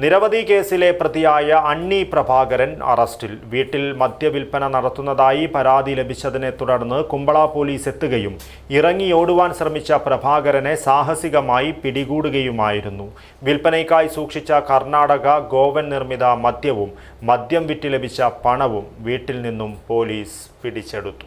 നിരവധി കേസിലെ പ്രതിയായ അണ്ണി പ്രഭാകരൻ അറസ്റ്റിൽ. വീട്ടിൽ മദ്യവിൽപ്പന നടത്തുന്നതായി പരാതി ലഭിച്ചതിനെ തുടർന്ന് കുമ്പള പോലീസ് എത്തുകയും ഇറങ്ങിയോടുവാൻ ശ്രമിച്ച പ്രഭാകരനെ സാഹസികമായി പിടികൂടുകയുമായിരുന്നു. വിൽപ്പനയ്ക്കായി സൂക്ഷിച്ച കർണാടക ഗോവൻ നിർമ്മിത മദ്യവും മദ്യം വിറ്റ് ലഭിച്ച പണവും വീട്ടിൽ നിന്നും പോലീസ് പിടിച്ചെടുത്തു.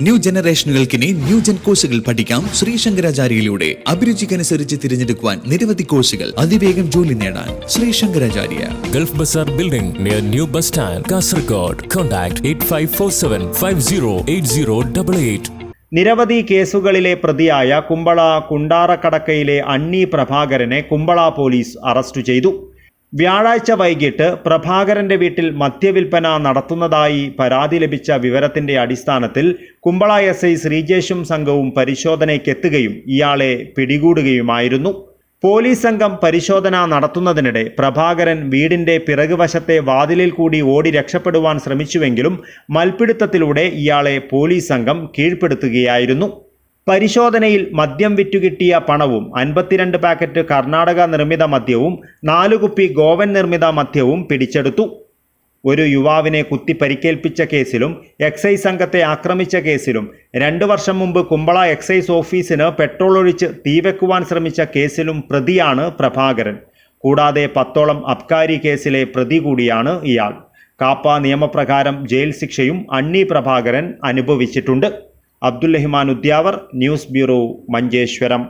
ന്യൂ ജനറേഷനുകൾക്കിനി ന്യൂ ജൻ കോഴ്സുകൾ പഠിക്കാം. ശ്രീശങ്കരാചാര്യയിലൂടെ അഭിരുചിക്കനുസരിച്ച് തിരഞ്ഞെടുക്കുവാൻ നിരവധി കോഴ്സുകൾ, അതിവേഗം ജോലി നേടാൻ Sree Sankaracharya. Gulf Bazar building near new bus stand, Kasaragod. Contact 8547508088. നിരവധി കേസുകളിലെ പ്രതിയായ കുമ്പള കുണ്ടാറക്കടക്കയിലെ അണ്ണി പ്രഭാകരനെ കുമ്പള പോലീസ് അറസ്റ്റ് ചെയ്തു. വ്യാഴാഴ്ച വൈകിട്ട് പ്രഭാകരന്റെ വീട്ടിൽ മദ്യവിൽപ്പന നടത്തുന്നതായി പരാതി ലഭിച്ച വിവരത്തിന്റെ അടിസ്ഥാനത്തിൽ കുമ്പള എസ് ഐ ശ്രീജേഷും സംഘവും പരിശോധനയ്ക്കെത്തുകയും ഇയാളെ പിടികൂടുകയുമായിരുന്നു. പോലീസ് സംഘം പരിശോധന നടത്തുന്നതിനിടെ പ്രഭാകരൻ വീടിന്റെ പിറകുവശത്തെ വാതിലിൽ കൂടി ഓടി രക്ഷപ്പെടുവാൻ ശ്രമിച്ചുവെങ്കിലും മൽപ്പിടുത്തത്തിലൂടെ ഇയാളെ പോലീസ് സംഘം കീഴ്പ്പെടുത്തുകയായിരുന്നു. പരിശോധനയിൽ മദ്യം വിറ്റുകിട്ടിയ പണവും 52 പാക്കറ്റ് കർണാടക നിർമ്മിത മദ്യവും 4 കുപ്പി ഗോവൻ നിർമ്മിത മദ്യവും പിടിച്ചെടുത്തു. ഒരു യുവാവിനെ കുത്തി പരിക്കേൽപ്പിച്ച കേസിലും എക്സൈസ് സംഘത്തെ ആക്രമിച്ച കേസിലും 2 വർഷം മുമ്പ് കുമ്പള എക്സൈസ് ഓഫീസിന് പെട്രോൾ ഒഴിച്ച് തീവെക്കുവാൻ ശ്രമിച്ച കേസിലും പ്രതിയാണ് പ്രഭാകരൻ. കൂടാതെ 10ഓളം അബ്കാരി കേസിലെ പ്രതി കൂടിയാണ് ഇയാൾ. കാപ്പ നിയമപ്രകാരം ജയിൽ ശിക്ഷയും അണ്ണി പ്രഭാകരൻ അനുഭവിച്ചിട്ടുണ്ട്. Abdul Rahman Udyavar, news bureau, Manjeshwaram.